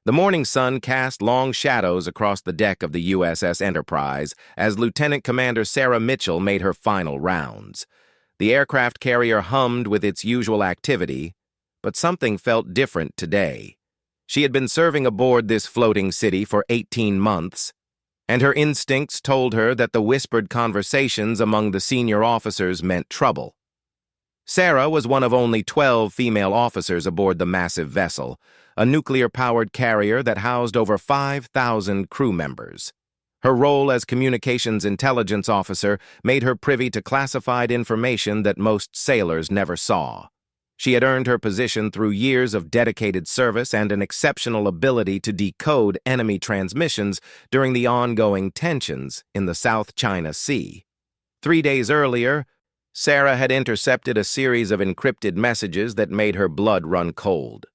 The morning sun cast long shadows across the deck of the USS Enterprise as Lieutenant Commander Sarah Mitchell made her final rounds. The aircraft carrier hummed with its usual activity, but something felt different today. She had been serving aboard this floating city for 18 months, and her instincts told her that the whispered conversations among the senior officers meant trouble. Sarah was one of only 12 female officers aboard the massive vessel, a nuclear-powered carrier that housed over 5,000 crew members. Her role as communications intelligence officer made her privy to classified information that most sailors never saw. She had earned her position through years of dedicated service and an exceptional ability to decode enemy transmissions during the ongoing tensions in the South China Sea. 3 days earlier, Sarah had intercepted a series of encrypted messages that made her blood run cold.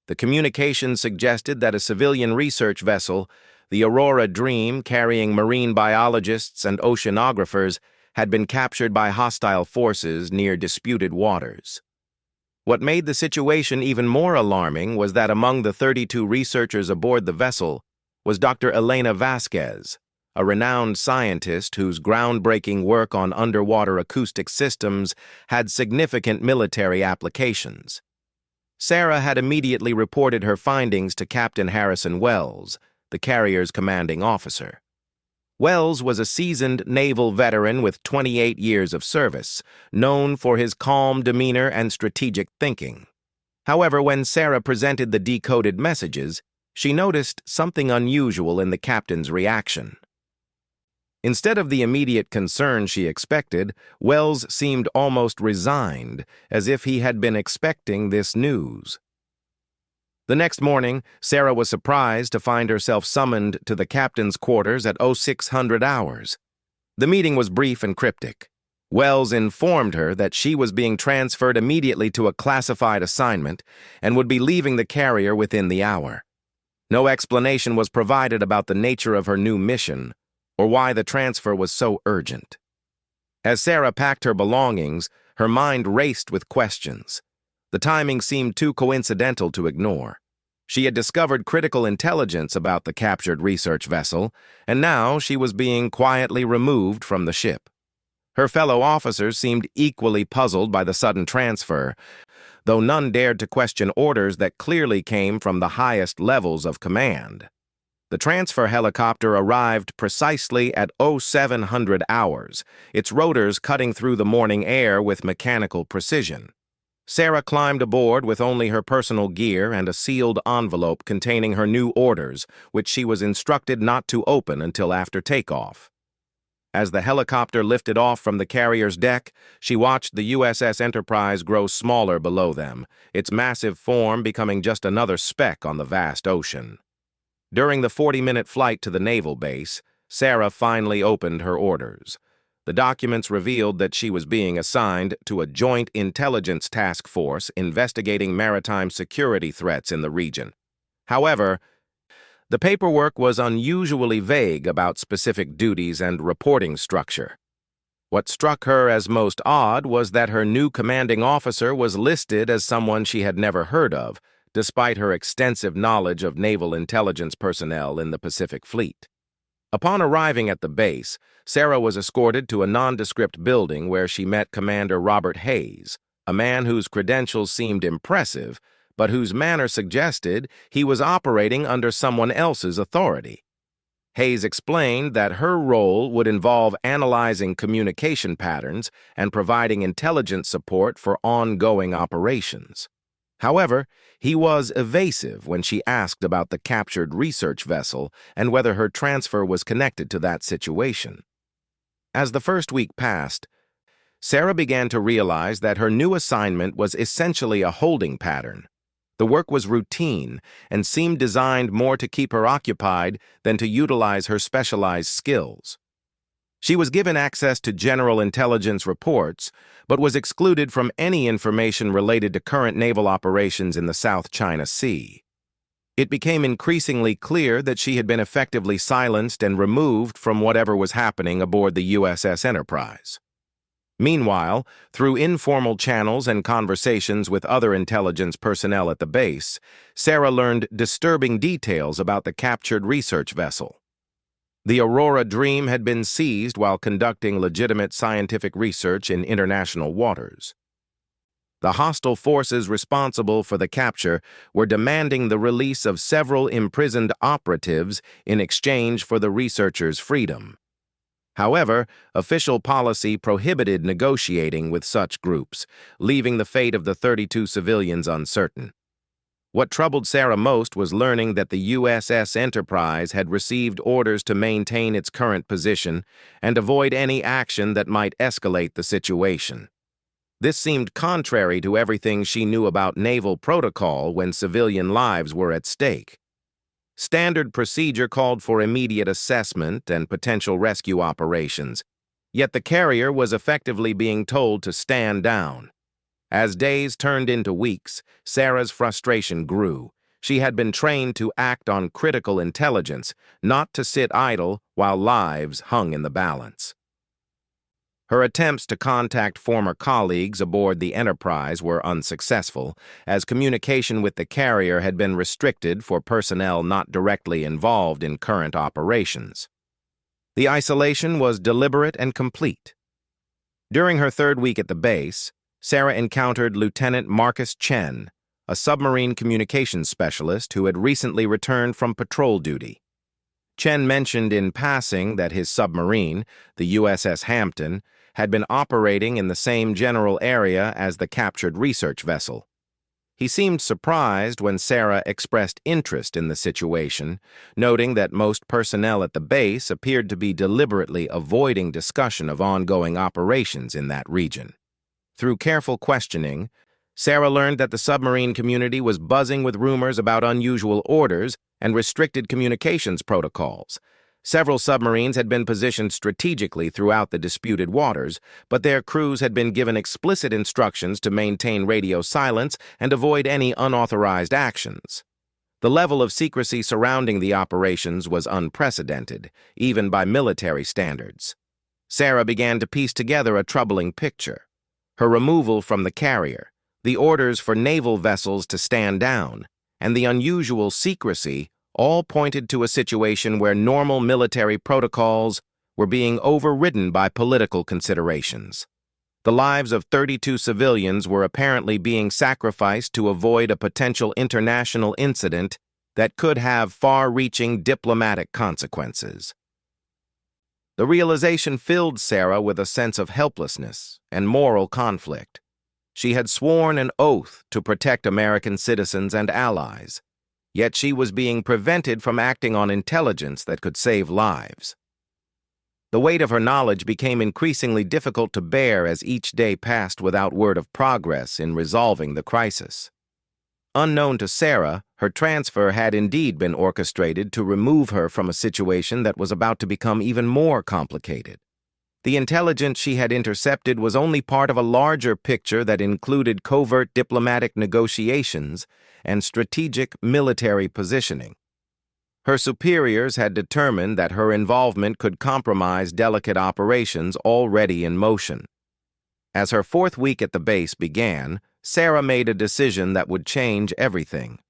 The communication suggested that a civilian research vessel, the Aurora Dream, carrying marine biologists and oceanographers, had been captured by hostile forces near disputed waters. What made the situation even more alarming was that among the 32 researchers aboard the vessel was Dr. Elena Vasquez, a renowned scientist whose groundbreaking work on underwater acoustic systems had significant military applications. Sarah had immediately reported her findings to Captain Harrison Wells, the carrier's commanding officer. Wells was a seasoned naval veteran with 28 years of service, known for his calm demeanor and strategic thinking. However, when Sarah presented the decoded messages, she noticed something unusual in the captain's reaction. Instead of the immediate concern she expected, Wells seemed almost resigned, as if he had been expecting this news. The next morning, Sarah was surprised to find herself summoned to the captain's quarters at 0600 hours. The meeting was brief and cryptic. Wells informed her that she was being transferred immediately to a classified assignment and would be leaving the carrier within the hour. No explanation was provided about the nature of her new mission or why the transfer was so urgent. As Sarah packed her belongings, her mind raced with questions. The timing seemed too coincidental to ignore. She had discovered critical intelligence about the captured research vessel, and now she was being quietly removed from the ship. Her fellow officers seemed equally puzzled by the sudden transfer, though none dared to question orders that clearly came from the highest levels of command. The transfer helicopter arrived precisely at 0700 hours, its rotors cutting through the morning air with mechanical precision. Sarah climbed aboard with only her personal gear and a sealed envelope containing her new orders, which she was instructed not to open until after takeoff. As the helicopter lifted off from the carrier's deck, she watched the USS Enterprise grow smaller below them, its massive form becoming just another speck on the vast ocean. During the 40-minute flight to the naval base, Sarah finally opened her orders. The documents revealed that she was being assigned to a joint intelligence task force investigating maritime security threats in the region. However, the paperwork was unusually vague about specific duties and reporting structure. What struck her as most odd was that her new commanding officer was listed as someone she had never heard of, despite her extensive knowledge of naval intelligence personnel in the Pacific Fleet. Upon arriving at the base, Sarah was escorted to a nondescript building where she met Commander Robert Hayes, a man whose credentials seemed impressive, but whose manner suggested he was operating under someone else's authority. Hayes explained that her role would involve analyzing communication patterns and providing intelligence support for ongoing operations. However, he was evasive when she asked about the captured research vessel and whether her transfer was connected to that situation. As the first week passed, Sarah began to realize that her new assignment was essentially a holding pattern. The work was routine and seemed designed more to keep her occupied than to utilize her specialized skills. She was given access to general intelligence reports, but was excluded from any information related to current naval operations in the South China Sea. It became increasingly clear that she had been effectively silenced and removed from whatever was happening aboard the USS Enterprise. Meanwhile, through informal channels and conversations with other intelligence personnel at the base, Sarah learned disturbing details about the captured research vessel. The Aurora Dream had been seized while conducting legitimate scientific research in international waters. The hostile forces responsible for the capture were demanding the release of several imprisoned operatives in exchange for the researchers' freedom. However, official policy prohibited negotiating with such groups, leaving the fate of the 32 civilians uncertain. What troubled Sarah most was learning that the USS Enterprise had received orders to maintain its current position and avoid any action that might escalate the situation. This seemed contrary to everything she knew about naval protocol when civilian lives were at stake. Standard procedure called for immediate assessment and potential rescue operations, yet the carrier was effectively being told to stand down. As days turned into weeks, Sarah's frustration grew. She had been trained to act on critical intelligence, not to sit idle while lives hung in the balance. Her attempts to contact former colleagues aboard the Enterprise were unsuccessful, as communication with the carrier had been restricted for personnel not directly involved in current operations. The isolation was deliberate and complete. During her third week at the base, Sarah encountered Lieutenant Marcus Chen, a submarine communications specialist who had recently returned from patrol duty. Chen mentioned in passing that his submarine, the USS Hampton, had been operating in the same general area as the captured research vessel. He seemed surprised when Sarah expressed interest in the situation, noting that most personnel at the base appeared to be deliberately avoiding discussion of ongoing operations in that region. Through careful questioning, Sarah learned that the submarine community was buzzing with rumors about unusual orders and restricted communications protocols. Several submarines had been positioned strategically throughout the disputed waters, but their crews had been given explicit instructions to maintain radio silence and avoid any unauthorized actions. The level of secrecy surrounding the operations was unprecedented, even by military standards. Sarah began to piece together a troubling picture. Her removal from the carrier, the orders for naval vessels to stand down, and the unusual secrecy all pointed to a situation where normal military protocols were being overridden by political considerations. The lives of 32 civilians were apparently being sacrificed to avoid a potential international incident that could have far-reaching diplomatic consequences. The realization filled Sarah with a sense of helplessness and moral conflict. She had sworn an oath to protect American citizens and allies, yet she was being prevented from acting on intelligence that could save lives. The weight of her knowledge became increasingly difficult to bear as each day passed without word of progress in resolving the crisis. Unknown to Sarah, her transfer had indeed been orchestrated to remove her from a situation that was about to become even more complicated. The intelligence she had intercepted was only part of a larger picture that included covert diplomatic negotiations and strategic military positioning. Her superiors had determined that her involvement could compromise delicate operations already in motion. As her fourth week at the base began, Sarah made a decision that would change everything.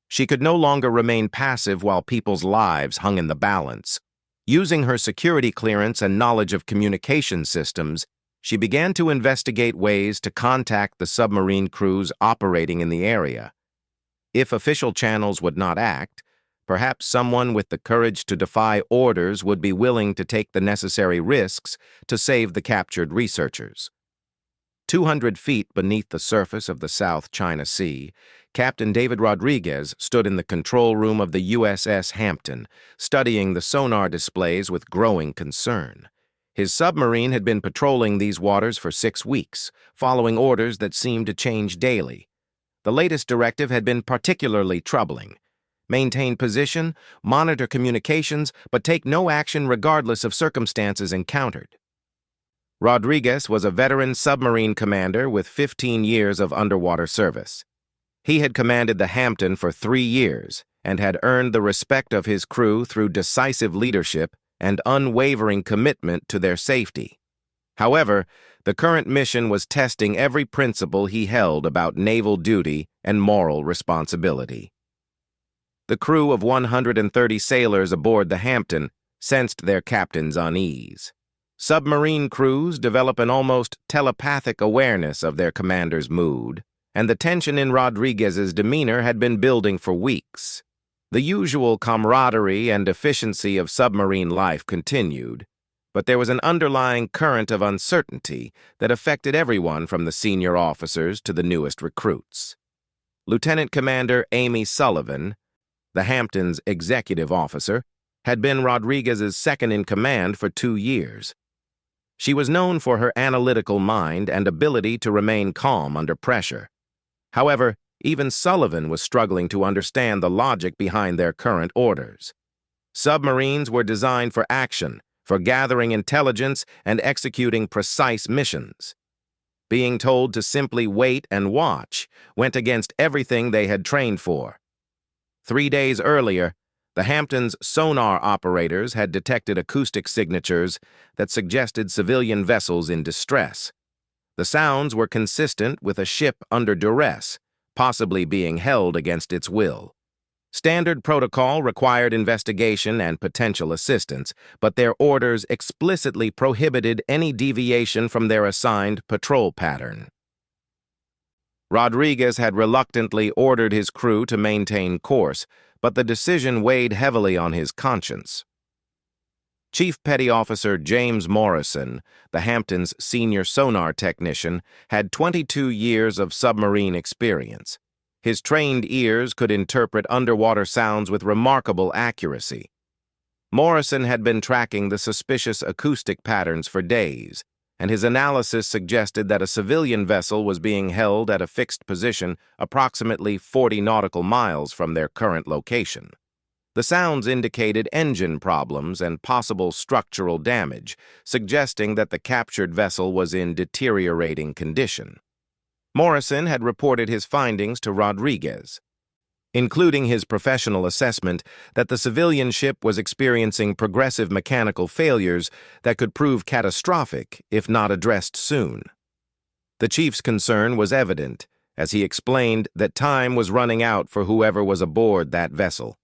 She could no longer remain passive while people's lives hung in the balance. Using her security clearance and knowledge of communication systems, she began to investigate ways to contact the submarine crews operating in the area. If official channels would not act, perhaps someone with the courage to defy orders would be willing to take the necessary risks to save the captured researchers. 200 feet beneath the surface of the South China Sea, Captain David Rodriguez stood in the control room of the USS Hampton, studying the sonar displays with growing concern. His submarine had been patrolling these waters for 6 weeks, following orders that seemed to change daily. The latest directive had been particularly troubling. Maintain position, monitor communications, but take no action regardless of circumstances encountered. Rodriguez was a veteran submarine commander with 15 years of underwater service. He had commanded the Hampton for 3 years and had earned the respect of his crew through decisive leadership and unwavering commitment to their safety. However, The current mission was testing every principle he held about naval duty and moral responsibility. The crew of 130 sailors aboard the Hampton sensed their captain's unease. Submarine crews develop an almost telepathic awareness of their commander's mood, and the tension in Rodriguez's demeanor had been building for weeks. The usual camaraderie and efficiency of submarine life continued, but there was an underlying current of uncertainty that affected everyone from the senior officers to the newest recruits. Lieutenant Commander Amy Sullivan, the Hampton's executive officer, had been Rodriguez's second-in-command for 2 years. She was known for her analytical mind and ability to remain calm under pressure. However, even Sullivan was struggling to understand the logic behind their current orders. Submarines were designed for action, for gathering intelligence and executing precise missions. Being told to simply wait and watch went against everything they had trained for. 3 days earlier, the Hampton's sonar operators had detected acoustic signatures that suggested civilian vessels in distress. The sounds were consistent with a ship under duress, possibly being held against its will. Standard protocol required investigation and potential assistance, but their orders explicitly prohibited any deviation from their assigned patrol pattern. Rodriguez had reluctantly ordered his crew to maintain course, but the decision weighed heavily on his conscience. Chief Petty Officer James Morrison, the Hampton's senior sonar technician, had 22 years of submarine experience. His trained ears could interpret underwater sounds with remarkable accuracy. Morrison had been tracking the suspicious acoustic patterns for days, and his analysis suggested that a civilian vessel was being held at a fixed position approximately 40 nautical miles from their current location. The sounds indicated engine problems and possible structural damage, suggesting that the captured vessel was in deteriorating condition. Morrison had reported his findings to Rodriguez, including his professional assessment that the civilian ship was experiencing progressive mechanical failures that could prove catastrophic if not addressed soon. The chief's concern was evident, as he explained that time was running out for whoever was aboard that vessel.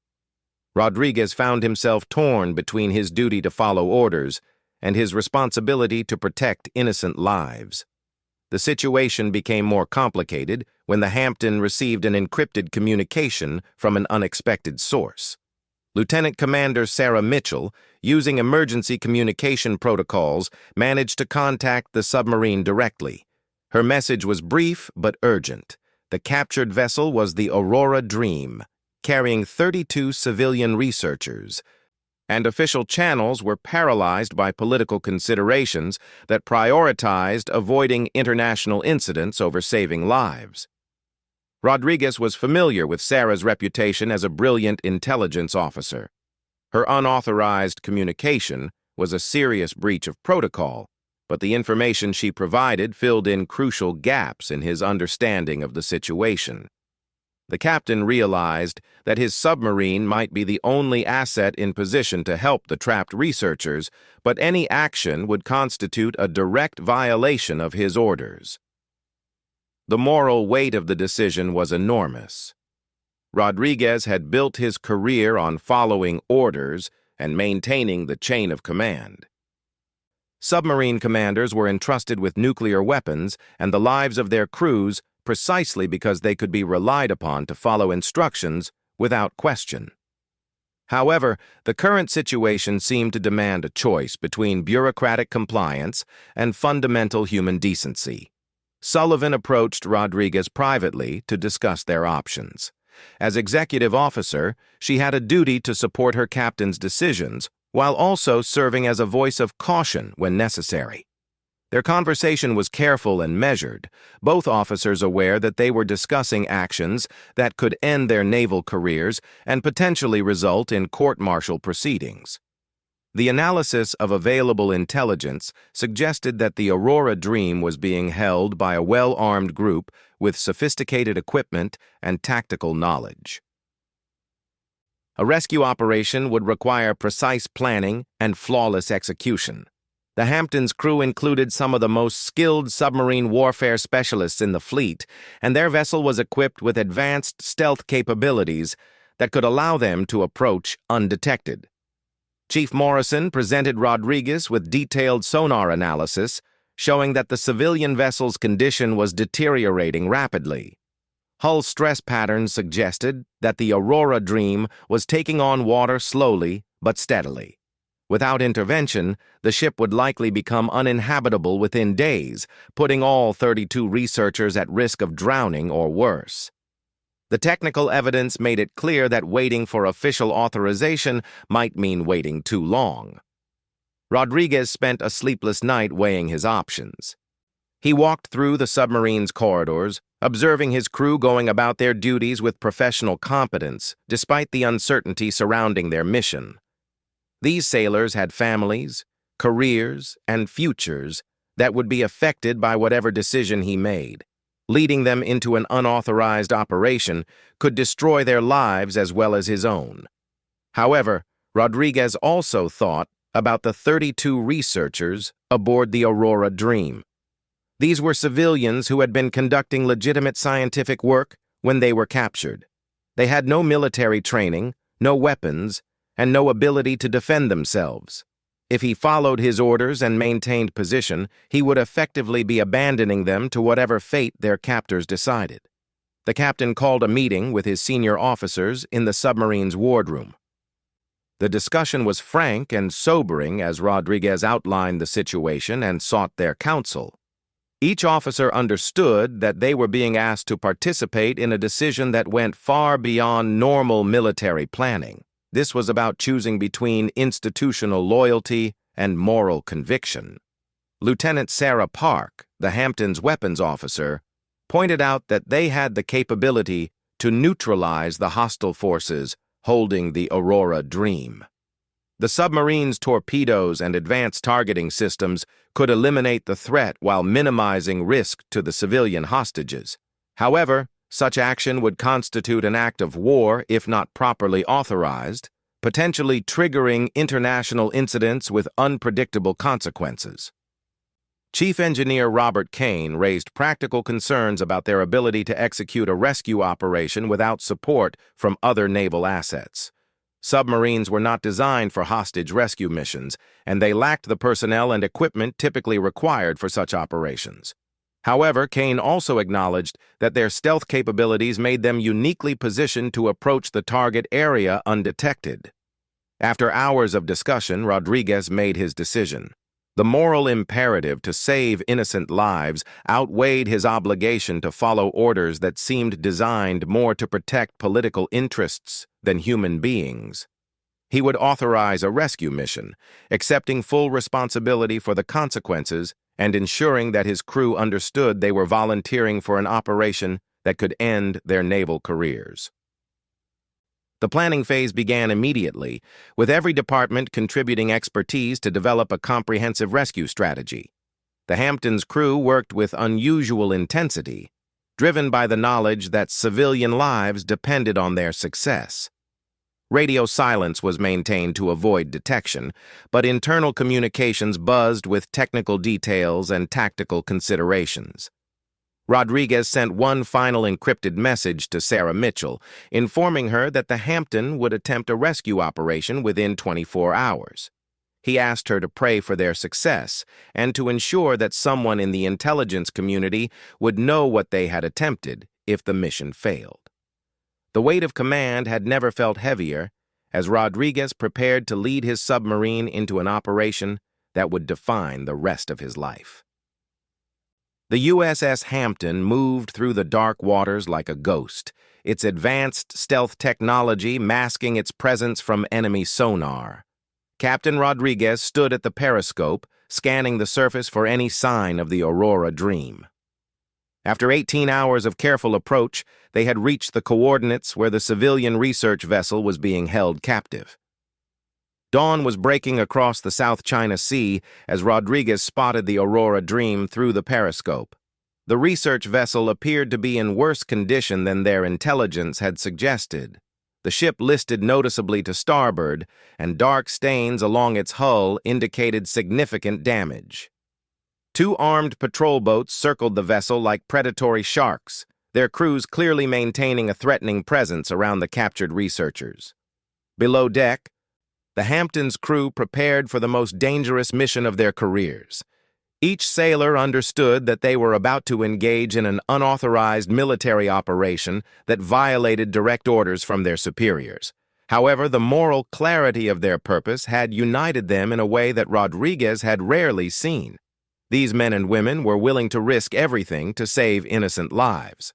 Rodriguez found himself torn between his duty to follow orders and his responsibility to protect innocent lives. The situation became more complicated when the Hampton received an encrypted communication from an unexpected source. Lieutenant Commander Sarah Mitchell, using emergency communication protocols, managed to contact the submarine directly. Her message was brief but urgent. The captured vessel was the Aurora Dream, carrying 32 civilian researchers, and official channels were paralyzed by political considerations that prioritized avoiding international incidents over saving lives. Rodriguez was familiar with Sarah's reputation as a brilliant intelligence officer. Her unauthorized communication was a serious breach of protocol, but the information she provided filled in crucial gaps in his understanding of the situation. The captain realized that his submarine might be the only asset in position to help the trapped researchers, but any action would constitute a direct violation of his orders. The moral weight of the decision was enormous. Rodriguez had built his career on following orders and maintaining the chain of command. Submarine commanders were entrusted with nuclear weapons and the lives of their crews precisely because they could be relied upon to follow instructions without question. However, the current situation seemed to demand a choice between bureaucratic compliance and fundamental human decency. Sullivan approached Rodriguez privately to discuss their options. As executive officer, she had a duty to support her captain's decisions while also serving as a voice of caution when necessary. Their conversation was careful and measured, both officers aware that they were discussing actions that could end their naval careers and potentially result in court-martial proceedings. The analysis of available intelligence suggested that the Aurora Dream was being held by a well-armed group with sophisticated equipment and tactical knowledge. A rescue operation would require precise planning and flawless execution. The Hampton's crew included some of the most skilled submarine warfare specialists in the fleet, and their vessel was equipped with advanced stealth capabilities that could allow them to approach undetected. Chief Morrison presented Rodriguez with detailed sonar analysis, showing that the civilian vessel's condition was deteriorating rapidly. Hull stress patterns suggested that the Aurora Dream was taking on water slowly but steadily. Without intervention, the ship would likely become uninhabitable within days, putting all 32 researchers at risk of drowning or worse. The technical evidence made it clear that waiting for official authorization might mean waiting too long. Rodriguez spent a sleepless night weighing his options. He walked through the submarine's corridors, observing his crew going about their duties with professional competence, despite the uncertainty surrounding their mission. These sailors had families, careers, and futures that would be affected by whatever decision he made. Leading them into an unauthorized operation could destroy their lives as well as his own. However, Rodriguez also thought about the 32 researchers aboard the Aurora Dream. These were civilians who had been conducting legitimate scientific work when they were captured. They had no military training, no weapons, and no ability to defend themselves. If he followed his orders and maintained position, he would effectively be abandoning them to whatever fate their captors decided. The captain called a meeting with his senior officers in the submarine's wardroom. The discussion was frank and sobering as Rodriguez outlined the situation and sought their counsel. Each officer understood that they were being asked to participate in a decision that went far beyond normal military planning. This was about choosing between institutional loyalty and moral conviction. Lieutenant Sarah Park, the Hampton's weapons officer, pointed out that they had the capability to neutralize the hostile forces holding the Aurora Dream. The submarine's torpedoes and advanced targeting systems could eliminate the threat while minimizing risk to the civilian hostages. However, such action would constitute an act of war if not properly authorized, potentially triggering international incidents with unpredictable consequences. Chief Engineer Robert Kane raised practical concerns about their ability to execute a rescue operation without support from other naval assets. Submarines were not designed for hostage rescue missions, and they lacked the personnel and equipment typically required for such operations. However, Kane also acknowledged that their stealth capabilities made them uniquely positioned to approach the target area undetected. After hours of discussion, Rodriguez made his decision. The moral imperative to save innocent lives outweighed his obligation to follow orders that seemed designed more to protect political interests than human beings. He would authorize a rescue mission, accepting full responsibility for the consequences and ensuring that his crew understood they were volunteering for an operation that could end their naval careers. The planning phase began immediately, with every department contributing expertise to develop a comprehensive rescue strategy. The Hampton's crew worked with unusual intensity, driven by the knowledge that civilian lives depended on their success. Radio silence was maintained to avoid detection, but internal communications buzzed with technical details and tactical considerations. Rodriguez sent one final encrypted message to Sarah Mitchell, informing her that the Hampton would attempt a rescue operation within 24 hours. He asked her to pray for their success and to ensure that someone in the intelligence community would know what they had attempted if the mission failed. The weight of command had never felt heavier as Rodriguez prepared to lead his submarine into an operation that would define the rest of his life. The USS Hampton moved through the dark waters like a ghost, its advanced stealth technology masking its presence from enemy sonar. Captain Rodriguez stood at the periscope, scanning the surface for any sign of the Aurora Dream. After 18 hours of careful approach, they had reached the coordinates where the civilian research vessel was being held captive. Dawn was breaking across the South China Sea as Rodriguez spotted the Aurora Dream through the periscope. The research vessel appeared to be in worse condition than their intelligence had suggested. The ship listed noticeably to starboard, and dark stains along its hull indicated significant damage. 2 armed patrol boats circled the vessel like predatory sharks, their crews clearly maintaining a threatening presence around the captured researchers. Below deck, the Hampton's crew prepared for the most dangerous mission of their careers. Each sailor understood that they were about to engage in an unauthorized military operation that violated direct orders from their superiors. However, the moral clarity of their purpose had united them in a way that Rodriguez had rarely seen. These men and women were willing to risk everything to save innocent lives.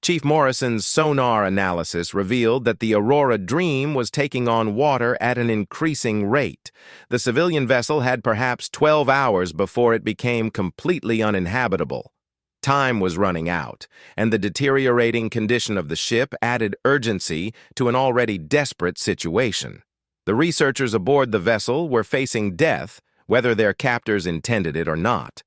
Chief Morrison's sonar analysis revealed that the Aurora Dream was taking on water at an increasing rate. The civilian vessel had perhaps 12 hours before it became completely uninhabitable. Time was running out, and the deteriorating condition of the ship added urgency to an already desperate situation. The researchers aboard the vessel were facing death, whether their captors intended it or not.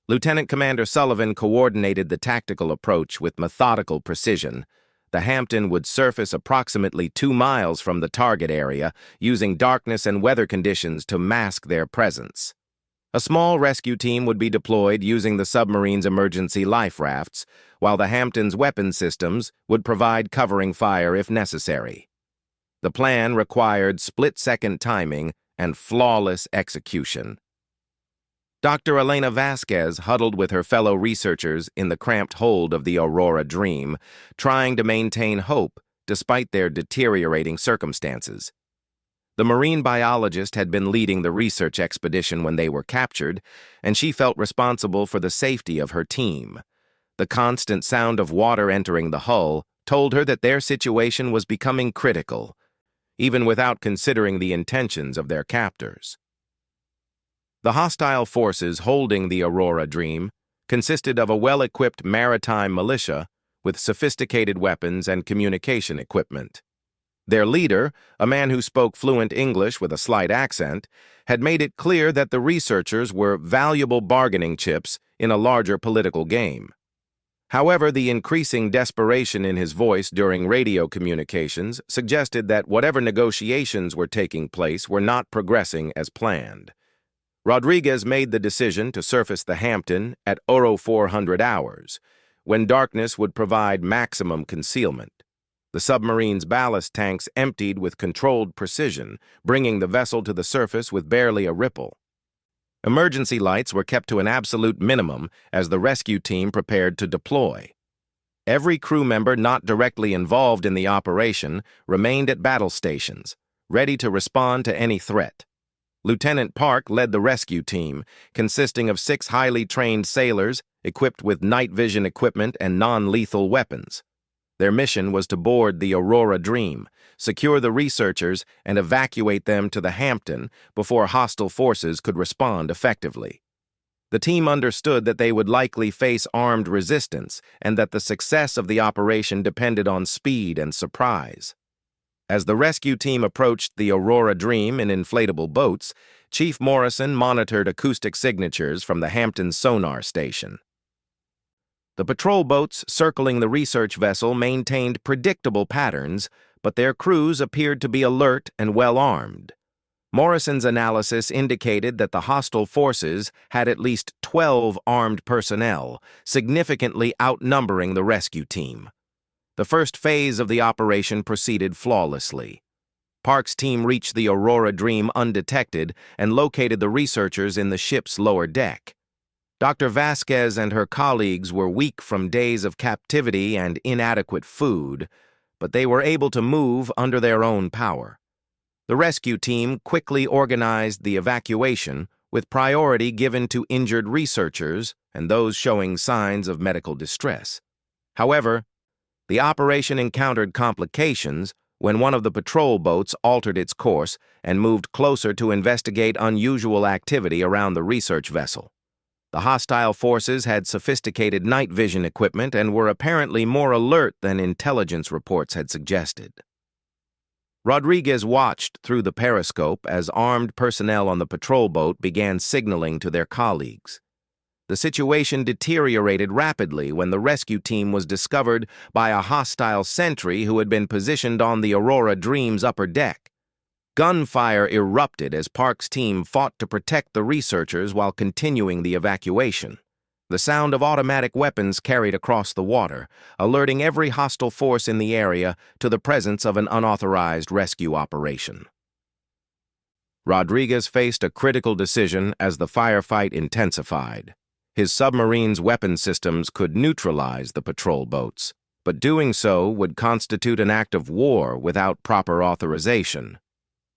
Lieutenant Commander Sullivan coordinated the tactical approach with methodical precision. The Hampton would surface approximately 2 miles from the target area, using darkness and weather conditions to mask their presence. A small rescue team would be deployed using the submarine's emergency life rafts, while the Hampton's weapon systems would provide covering fire if necessary. The plan required split-second timing and flawless execution. Dr. Elena Vasquez huddled with her fellow researchers in the cramped hold of the Aurora Dream, trying to maintain hope despite their deteriorating circumstances. The marine biologist had been leading the research expedition when they were captured, and she felt responsible for the safety of her team. The constant sound of water entering the hull told her that their situation was becoming critical, even without considering the intentions of their captors. The hostile forces holding the Aurora Dream consisted of a well-equipped maritime militia with sophisticated weapons and communication equipment. Their leader, a man who spoke fluent English with a slight accent, had made it clear that the researchers were valuable bargaining chips in a larger political game. However, the increasing desperation in his voice during radio communications suggested that whatever negotiations were taking place were not progressing as planned. Rodriguez made the decision to surface the Hampton at 0400 hours, when darkness would provide maximum concealment. The submarine's ballast tanks emptied with controlled precision, bringing the vessel to the surface with barely a ripple. Emergency lights were kept to an absolute minimum as the rescue team prepared to deploy. Every crew member not directly involved in the operation remained at battle stations, ready to respond to any threat. Lieutenant Park led the rescue team, consisting of 6 highly trained sailors equipped with night vision equipment and non-lethal weapons. Their mission was to board the Aurora Dream, secure the researchers, and evacuate them to the Hampton before hostile forces could respond effectively. The team understood that they would likely face armed resistance and that the success of the operation depended on speed and surprise. As the rescue team approached the Aurora Dream in inflatable boats, Chief Morrison monitored acoustic signatures from the Hampton sonar station. The patrol boats circling the research vessel maintained predictable patterns, but their crews appeared to be alert and well-armed. Morrison's analysis indicated that the hostile forces had at least 12 armed personnel, significantly outnumbering the rescue team. The first phase of the operation proceeded flawlessly. Park's team reached the Aurora Dream undetected and located the researchers in the ship's lower deck. Dr. Vasquez and her colleagues were weak from days of captivity and inadequate food, but they were able to move under their own power. The rescue team quickly organized the evacuation, with priority given to injured researchers and those showing signs of medical distress. However, the operation encountered complications when one of the patrol boats altered its course and moved closer to investigate unusual activity around the research vessel. The hostile forces had sophisticated night vision equipment and were apparently more alert than intelligence reports had suggested. Rodriguez watched through the periscope as armed personnel on the patrol boat began signaling to their colleagues. The situation deteriorated rapidly when the rescue team was discovered by a hostile sentry who had been positioned on the Aurora Dream's upper deck. Gunfire erupted as Park's team fought to protect the researchers while continuing the evacuation. The sound of automatic weapons carried across the water, alerting every hostile force in the area to the presence of an unauthorized rescue operation. Rodriguez faced a critical decision as the firefight intensified. His submarine's weapon systems could neutralize the patrol boats, but doing so would constitute an act of war without proper authorization.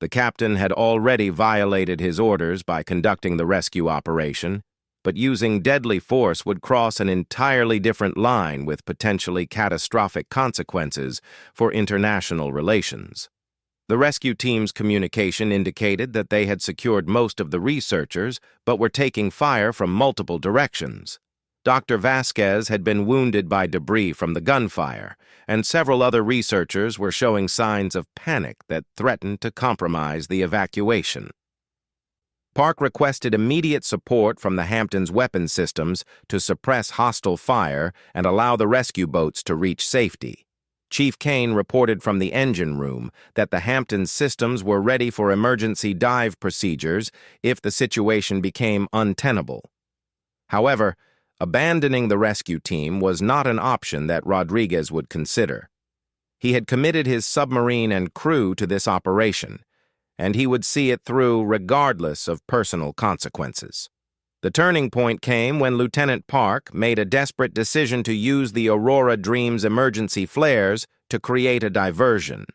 The captain had already violated his orders by conducting the rescue operation, but using deadly force would cross an entirely different line with potentially catastrophic consequences for international relations. The rescue team's communication indicated that they had secured most of the researchers, but were taking fire from multiple directions. Dr. Vasquez had been wounded by debris from the gunfire, and several other researchers were showing signs of panic that threatened to compromise the evacuation. Park requested immediate support from the Hampton's weapon systems to suppress hostile fire and allow the rescue boats to reach safety. Chief Kane reported from the engine room that the Hampton's systems were ready for emergency dive procedures if the situation became untenable. However, abandoning the rescue team was not an option that Rodriguez would consider. He had committed his submarine and crew to this operation, and he would see it through regardless of personal consequences. The turning point came when Lieutenant Park made a desperate decision to use the Aurora Dream's emergency flares to create a diversion.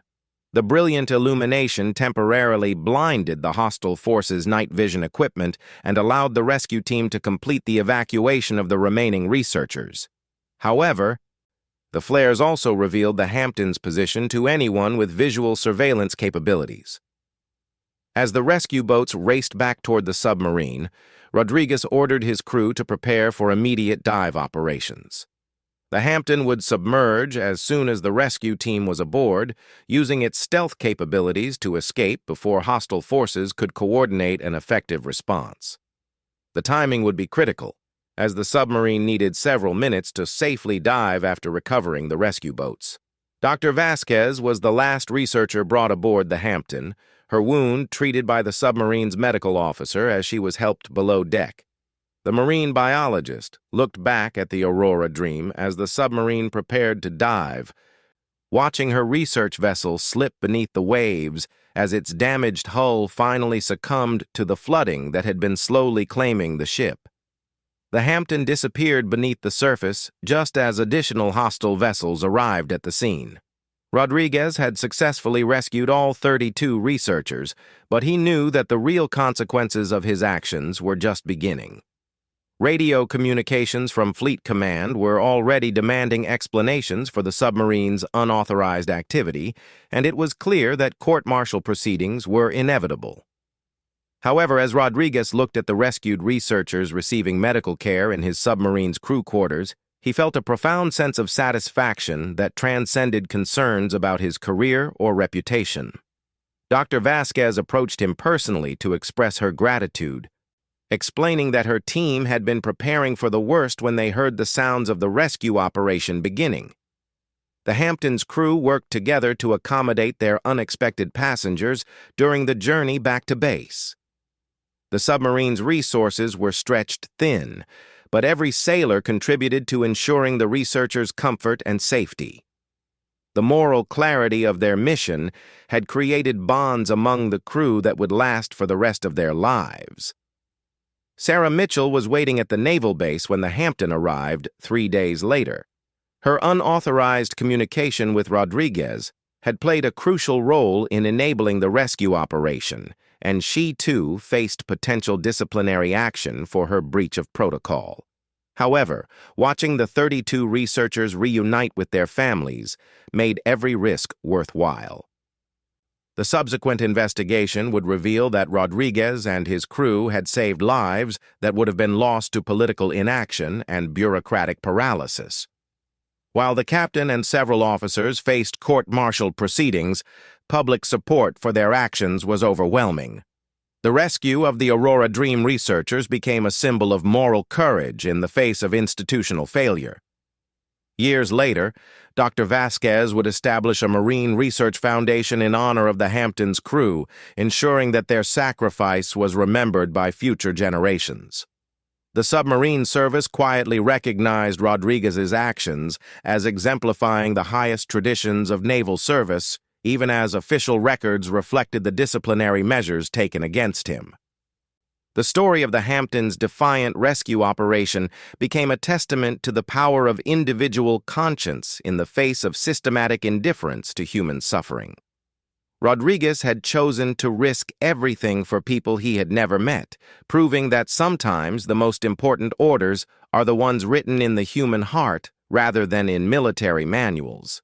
The brilliant illumination temporarily blinded the hostile force's night vision equipment and allowed the rescue team to complete the evacuation of the remaining researchers. However, the flares also revealed the Hampton's position to anyone with visual surveillance capabilities. As the rescue boats raced back toward the submarine, Rodriguez ordered his crew to prepare for immediate dive operations. The Hampton would submerge as soon as the rescue team was aboard, using its stealth capabilities to escape before hostile forces could coordinate an effective response. The timing would be critical, as the submarine needed several minutes to safely dive after recovering the rescue boats. Dr. Vasquez was the last researcher brought aboard the Hampton, her wound treated by the submarine's medical officer as she was helped below deck. The marine biologist looked back at the Aurora Dream as the submarine prepared to dive, watching her research vessel slip beneath the waves as its damaged hull finally succumbed to the flooding that had been slowly claiming the ship. The Hampton disappeared beneath the surface just as additional hostile vessels arrived at the scene. Rodriguez had successfully rescued all 32 researchers, but he knew that the real consequences of his actions were just beginning. Radio communications from Fleet Command were already demanding explanations for the submarine's unauthorized activity, and it was clear that court-martial proceedings were inevitable. However, as Rodriguez looked at the rescued researchers receiving medical care in his submarine's crew quarters, he felt a profound sense of satisfaction that transcended concerns about his career or reputation. Dr. Vasquez approached him personally to express her gratitude, explaining that her team had been preparing for the worst when they heard the sounds of the rescue operation beginning. The Hampton's crew worked together to accommodate their unexpected passengers during the journey back to base. The submarine's resources were stretched thin, but every sailor contributed to ensuring the researchers' comfort and safety. The moral clarity of their mission had created bonds among the crew that would last for the rest of their lives. Sarah Mitchell was waiting at the naval base when the Hampton arrived 3 days later. Her unauthorized communication with Rodriguez had played a crucial role in enabling the rescue operation, and she too faced potential disciplinary action for her breach of protocol. However, watching the 32 researchers reunite with their families made every risk worthwhile. The subsequent investigation would reveal that Rodriguez and his crew had saved lives that would have been lost to political inaction and bureaucratic paralysis. While the captain and several officers faced court-martial proceedings, public support for their actions was overwhelming. The rescue of the Aurora Dream researchers became a symbol of moral courage in the face of institutional failure. Years later, Dr. Vasquez would establish a Marine Research Foundation in honor of the Hamptons crew, ensuring that their sacrifice was remembered by future generations. The submarine service quietly recognized Rodriguez's actions as exemplifying the highest traditions of naval service, even as official records reflected the disciplinary measures taken against him. The story of the Hamptons' defiant rescue operation became a testament to the power of individual conscience in the face of systematic indifference to human suffering. Rodriguez had chosen to risk everything for people he had never met, proving that sometimes the most important orders are the ones written in the human heart rather than in military manuals.